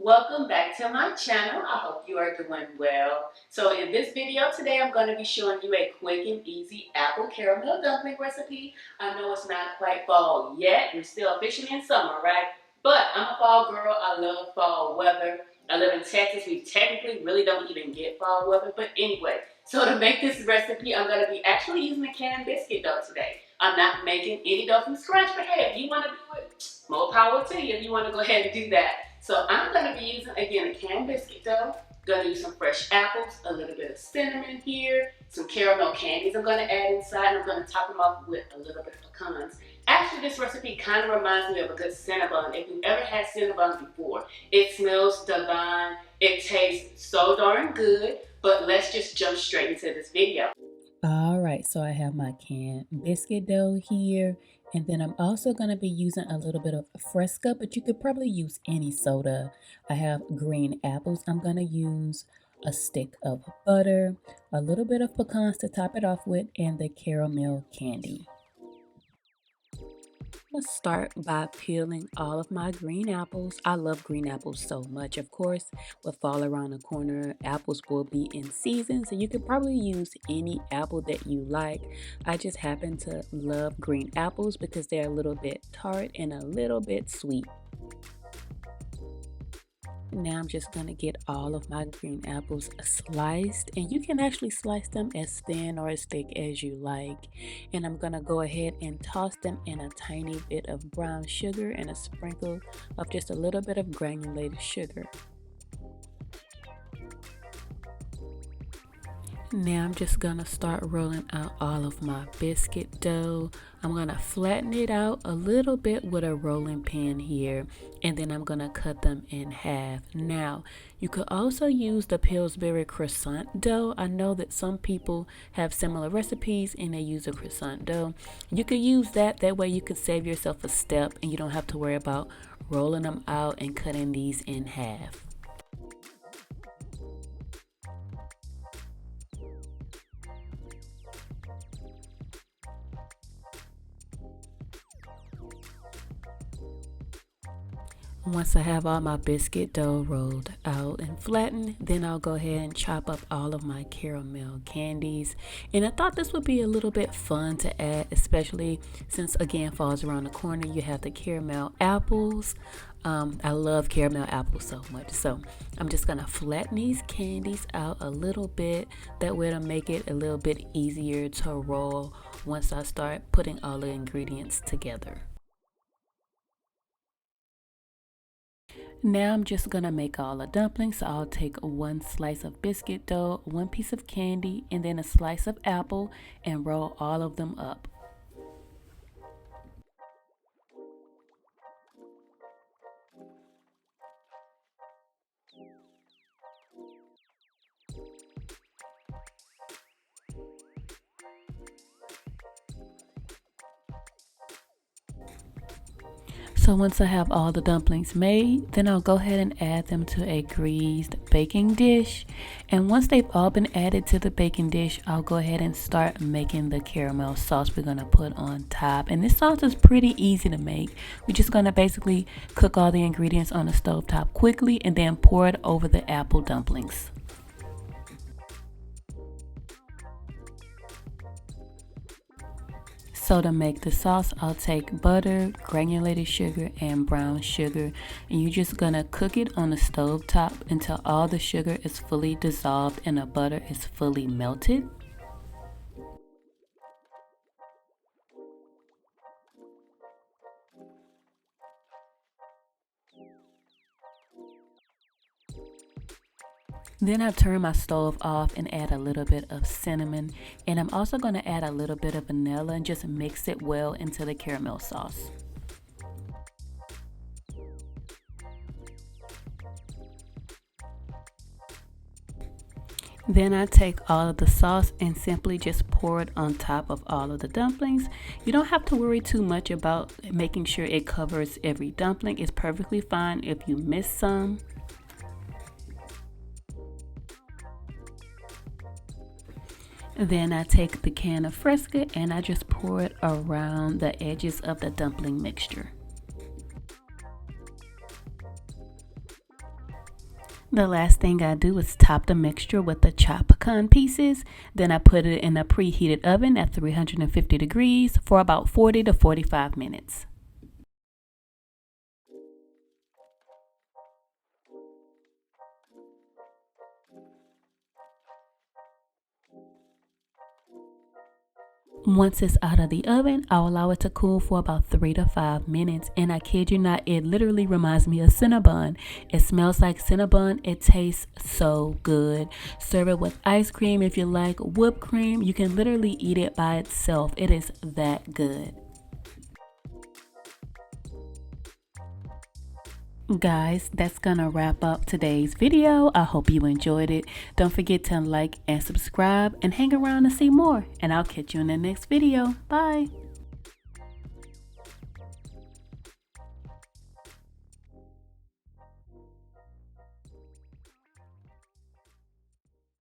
Welcome back to my channel. I hope you are doing well. So in this video today, I'm going to be showing you a quick and easy apple caramel dumpling recipe. I know it's not quite fall yet. We're still officially in summer, right? But I'm a fall girl. I love fall weather. I live in Texas. We technically really don't even get fall weather. But anyway, so to make this recipe, I'm going to be actually using a canned biscuit dough today. I'm not making any dough from scratch, but hey, if you want to do it, more power to you if you want to go ahead and do that. So I'm going to be using, again, a canned biscuit dough. Going to use some fresh apples, a little bit of cinnamon here, some caramel candies I'm going to add inside, and I'm going to top them off with a little bit of pecans. Actually, this recipe kind of reminds me of a good Cinnabon. If you've ever had Cinnabon before, it smells divine. It tastes so darn good. But let's just jump straight into this video. All right, so I have my canned biscuit dough here, and then I'm also going to be using a little bit of Fresca, but you could probably use any soda. I have green apples. I'm going to use a stick of butter, a little bit of pecans to top it off with, and the caramel candy. Let's start by peeling all of my green apples. I love green apples so much. Of course, with fall around the corner, apples will be in season, so you could probably use any apple that you like. I just happen to love green apples because they're a little bit tart and a little bit sweet. Now I'm just going to get all of my green apples sliced, and you can actually slice them as thin or as thick as you like. And I'm going to go ahead and toss them in a tiny bit of brown sugar and a sprinkle of just a little bit of granulated sugar. Now I'm just going to start rolling out all of my biscuit dough. I'm going to flatten it out a little bit with a rolling pin here, and then I'm going to cut them in half. Now, you could also use the Pillsbury croissant dough. I know that some people have similar recipes and they use a croissant dough. You could use that. That way you could save yourself a step and you don't have to worry about rolling them out and cutting these in half. Once I have all my biscuit dough rolled out and flattened, then I'll go ahead and chop up all of my caramel candies. And I thought this would be a little bit fun to add, especially since, again, fall's around the corner. You have the caramel apples. I love caramel apples so much. So I'm just going to flatten these candies out a little bit. That way it'll make it a little bit easier to roll once I start putting all the ingredients together. Now I'm just gonna make all the dumplings. So I'll take one slice of biscuit dough, one piece of candy, and then a slice of apple and roll all of them up. So once I have all the dumplings made, then I'll go ahead and add them to a greased baking dish. And once they've all been added to the baking dish, I'll go ahead and start making the caramel sauce we're going to put on top. And this sauce is pretty easy to make. We're just going to basically cook all the ingredients on the stovetop quickly and then pour it over the apple dumplings. So to make the sauce, I'll take butter, granulated sugar, and brown sugar, and you're just gonna cook it on the stove top until all the sugar is fully dissolved and the butter is fully melted. Then I turn my stove off and add a little bit of cinnamon, and I'm also going to add a little bit of vanilla and just mix it well into the caramel sauce. Then I take all of the sauce and simply just pour it on top of all of the dumplings. You don't have to worry too much about making sure it covers every dumpling. It's perfectly fine if you miss some. Then I take the can of Fresca and I just pour it around the edges of the dumpling mixture. The last thing I do is top the mixture with the chopped pecan pieces. Then I put it in a preheated oven at 350 degrees for about 40 to 45 minutes. Once it's out of the oven, I'll allow it to cool for about 3 to 5 minutes. And I kid you not, it literally reminds me of Cinnabon. It smells like Cinnabon. It tastes so good. Serve it with ice cream if you like whipped cream. You can literally eat it by itself. It is that good. Guys, that's gonna wrap up today's video. I hope you enjoyed it. Don't forget to like and subscribe and hang around to see more. And I'll catch you in the next video. Bye.